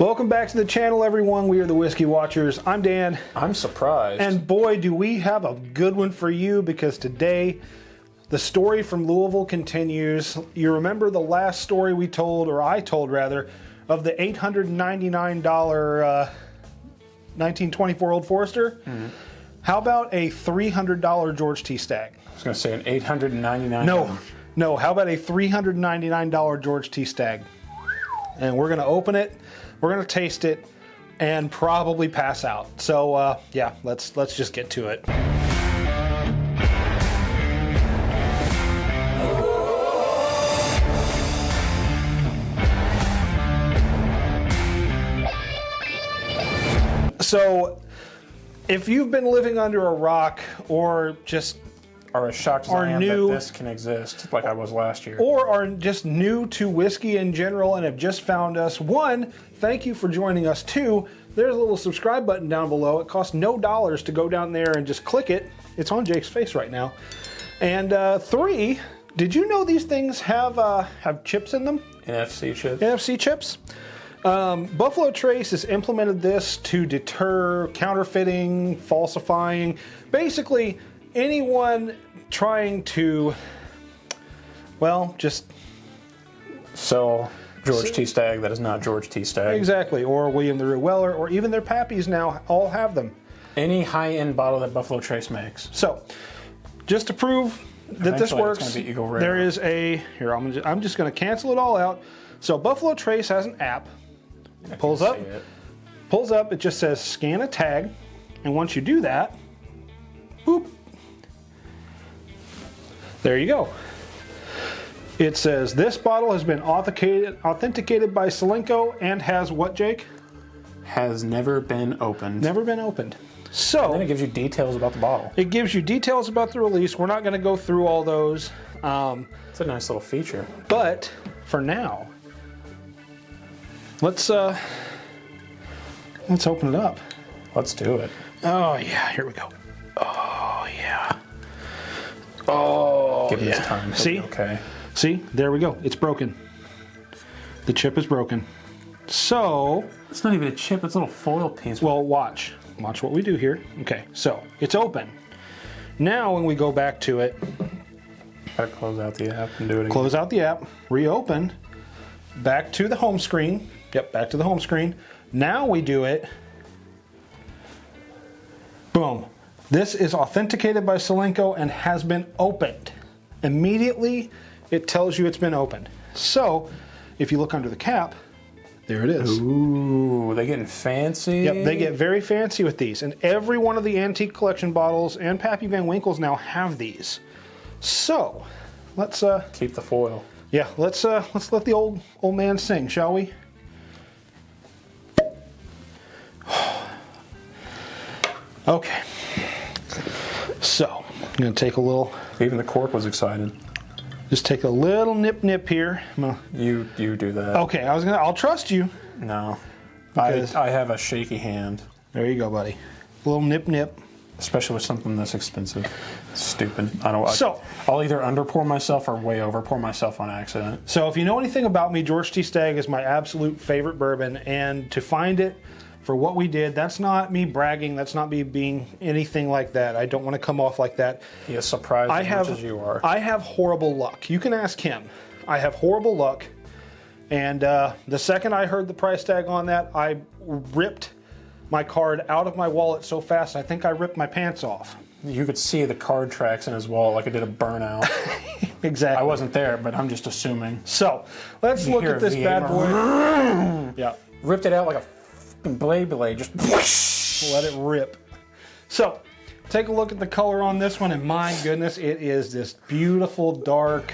Welcome back to the channel, everyone. We are the Whiskey Watchers. I'm Dan. I'm surprised. And boy, do we have a good one for you, because today the story from Louisville continues. You remember the last story we told, or I told rather, of the $899 1924 Old Forester? Mm-hmm. How about a $300 George T. Stagg? I was going to say an $899. No. How about a $399 George T. Stagg? And we're going to open it. We're going to taste it and probably pass out. So yeah, let's just get to it. So if you've been living under a rock, or just are as shocked as I am that this can exist, like I was last year, or are just new to whiskey in general and have just found us, one, thank you for joining us. Two, there's a little subscribe button down below. It costs no dollars to go down there and just click it. It's on Jake's face right now. And three, did you know these things have chips in them? NFC chips. NFC chips. Buffalo Trace has implemented this to deter counterfeiting, falsifying, basically anyone trying to, well, just sell George T. Stagg that is not George T. Stagg. Exactly, or William the Root Weller, or even their Pappies now all have them. Any high-end bottle that Buffalo Trace makes. So, just to prove that this works, it's gonna be Eagle Rare. there is a, here, I'm just going to cancel it all out. So Buffalo Trace has an app. Pulls up, it just says scan a tag, and once you do that, boop, there you go. It says this bottle has been authenticated by Solenko and has what, Jake? Has never been opened. Never been opened. So and then it gives you details about the bottle. It gives you details about the release. We're not going to go through all those. It's a nice little feature. But for now, let's open it up. Let's do it. Oh yeah, here we go. Oh yeah. Oh, give this time. See? Okay. See? There we go. It's broken. The chip is broken. So it's not even a chip. It's a little foil piece. Well, watch what we do here. Okay, so it's open. Now, when we go back to it, gotta close out the app and do it again. Close out the app. Reopen. Back to the home screen. Yep, back to the home screen. Now we do it. Boom. This is authenticated by Solenko and has been opened. Immediately, it tells you it's been opened. So, if you look under the cap, there it is. Ooh, they getting fancy. Yep, they get very fancy with these. And every one of the antique collection bottles and Pappy Van Winkles now have these. So, let's keep the foil. Yeah, let's let the old man sing, shall we? Okay. So, I'm gonna take a little. Even the cork was excited. Just take a little nip here. You do that. Okay, I'll trust you. No, I have a shaky hand. There you go, buddy. A little nip. Especially with something this expensive. It's stupid. I'll either under pour myself or way over pour myself on accident. So if you know anything about me, George T. Stagg is my absolute favorite bourbon, and to find it for what we did, that's not me bragging, that's not me being anything like that. I don't want to come off like that. He is surprised as much as you are. I have horrible luck. You can ask him. I have horrible luck, and the second I heard the price tag on that, I ripped my card out of my wallet so fast, I think I ripped my pants off. You could see the card tracks in his wallet like it did a burnout. Exactly. I wasn't there, but I'm just assuming. So, let's look at this bad boy. Yeah. Ripped it out like a blade, just let it rip. So, take a look at the color on this one, and my goodness, it is this beautiful dark.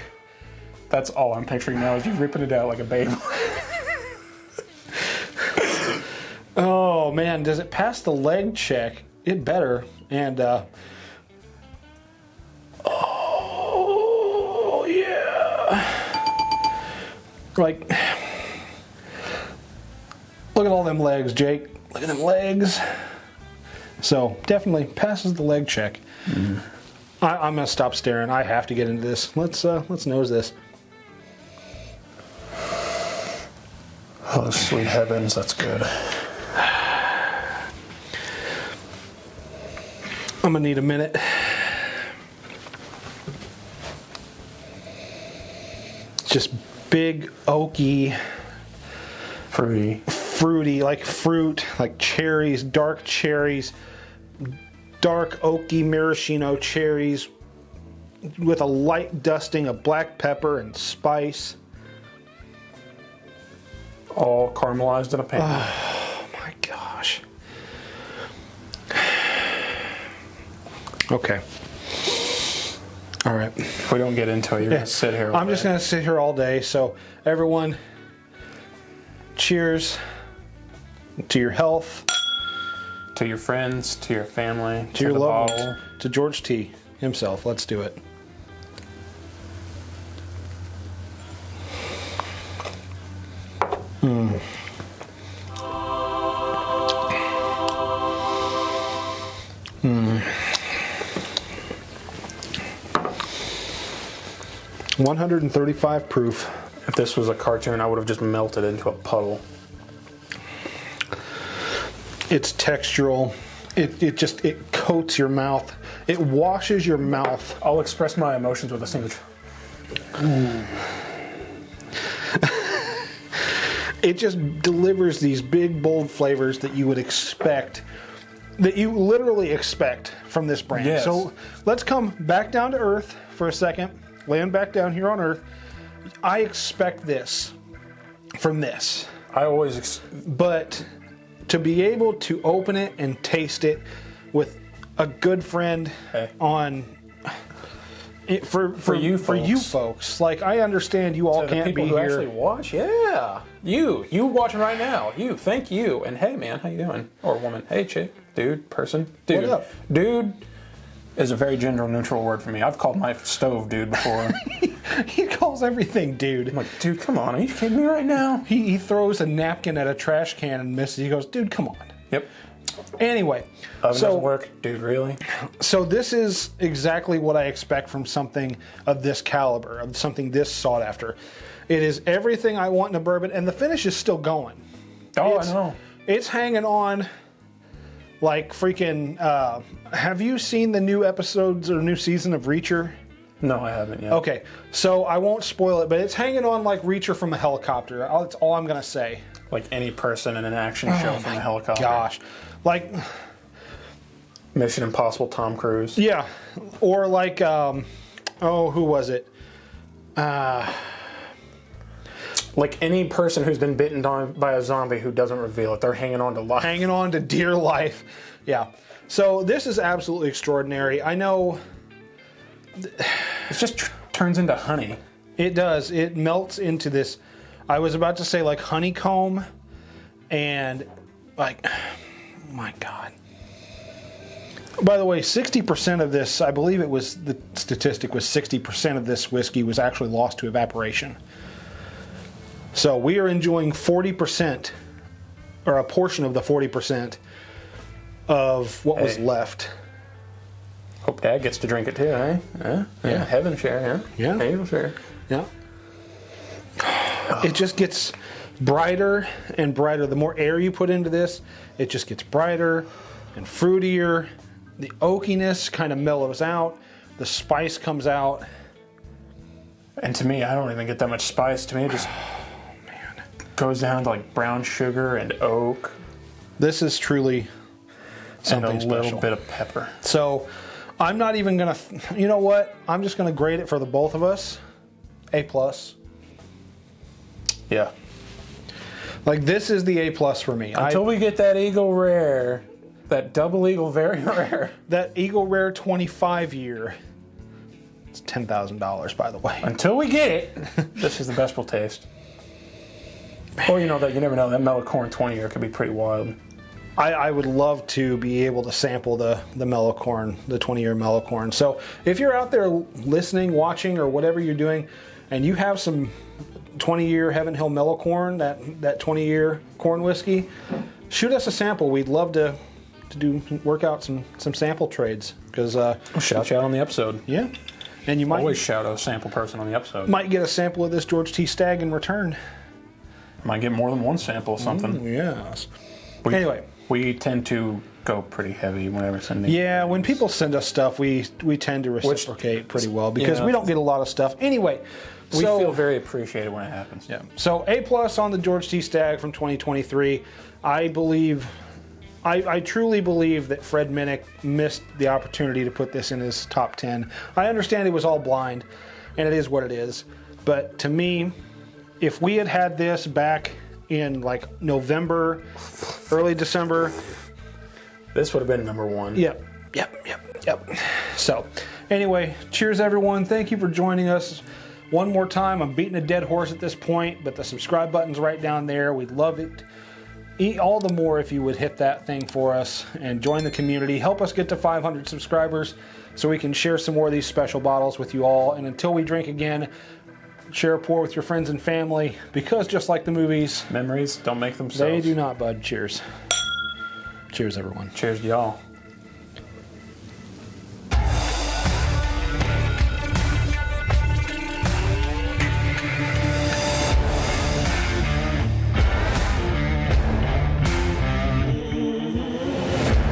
That's all I'm picturing now is you ripping it out like a baby. Oh man, does it pass the leg check? It better. And oh yeah, like look at all them legs, Jake. Look at them legs. So definitely passes the leg check. Mm-hmm. I'm gonna stop staring. I have to get into this. Let's nose this. Oh, Oh, sweet heavens, that's good. I'm gonna need a minute. Just big, oaky, fruity, like fruit, like cherries, dark oaky maraschino cherries with a light dusting of black pepper and spice. All caramelized in a pan. Oh my gosh. Okay. All right. If we don't get into it, you're going to sit here. I'm just going to sit here all day. So, everyone, cheers to your health, to your friends, to your family, to your loved ones, to George T. himself. Let's do it. Mm. Mm. 135 proof. If this was a cartoon, I would have just melted into a puddle. It's textural. It coats your mouth. It washes your mouth. I'll express my emotions with a single. It just delivers these big, bold flavors that you would expect, that you literally expect from this brand. Yes. So let's come back down to earth for a second. Land back down here on earth. I expect this from this. I always... But to be able to open it and taste it with a good friend on... For you folks, like I understand you all can't be here. Who actually watch, yeah, you watching right now, thank you, and hey man, how you doing? Or woman, hey chick, dude, person, dude, what up? Dude is a very gender neutral word for me. I've called my stove dude before. He calls everything dude. I'm like, dude, come on, are you kidding me right now? He throws a napkin at a trash can and misses. He goes, dude, come on. Yep. Anyway, doesn't work, dude. Really? So this is exactly what I expect from something of this caliber, of something this sought after. It is everything I want in a bourbon, and the finish is still going. Oh, I know. It's hanging on like freaking. Have you seen the new episodes or new season of Reacher? No, I haven't yet. Okay, so I won't spoil it, but it's hanging on like Reacher from a helicopter. That's all I'm gonna say. Like any person in an action show from a helicopter. Gosh. Like Mission Impossible Tom Cruise. Yeah. Or like who was it? Like any person who's been bitten by a zombie who doesn't reveal it. They're hanging on to life. Hanging on to dear life. Yeah. So this is absolutely extraordinary. I know it just turns into honey. It does. It melts into this. I was about to say like honeycomb and like, oh my God. By the way, 60% of this, I believe it was, the statistic was 60% of this whiskey was actually lost to evaporation. So we are enjoying 40%, or a portion of the 40% of what was left. Hope Dad gets to drink it too, eh? Yeah. Heaven share, Yeah. Angel share. Yeah. It just gets brighter and brighter. The more air you put into this, it just gets brighter and fruitier. The oakiness kind of mellows out. The spice comes out. And to me, I don't even get that much spice. To me, it just goes down to like brown sugar and oak. This is truly something and a little special. Bit of pepper. So I'm not even going to, you know what? I'm just going to grade it for the both of us. A+. Yeah. Like this is the A+ for me. Until we get that Eagle Rare, that double Eagle very rare. That Eagle Rare 25 year. It's $10,000, by the way. Until we get it, this is the best we'll taste. Or you never know. That Mellow Corn 20 year could be pretty wild. I would love to be able to sample the Mellow Corn, the 20-year Mellow Corn. So if you're out there listening, watching, or whatever you're doing, and you have some 20-year Heaven Hill Mellow Corn, that 20-year corn whiskey, shoot us a sample. We'd love to work out some sample trades because we'll shout you out on the episode. Yeah, and you might always shout out a sample person on the episode. Might get a sample of this George T. Stagg in return. Might get more than one sample of something. Yes. Anyway. We tend to go pretty heavy whenever sending. Yeah, when people send us stuff, we tend to reciprocate pretty well because we don't get a lot of stuff. Anyway, we feel very appreciated when it happens. Yeah. So A+ on the George T. Stagg from 2023. I truly believe that Fred Minnick missed the opportunity to put this in his top 10. I understand it was all blind, and it is what it is. But to me, if we had had this back in like November, early December, this would have been number one. Yep. So, anyway, cheers everyone. Thank you for joining us. One more time, I'm beating a dead horse at this point, but the subscribe button's right down there. We'd love it all the more if you would hit that thing for us and join the community. Help us get to 500 subscribers so we can share some more of these special bottles with you all. And until we drink again, share a pour with your friends and family, because just like the movies, memories don't make themselves. They do not, bud. Cheers. Cheers, everyone. Cheers to y'all.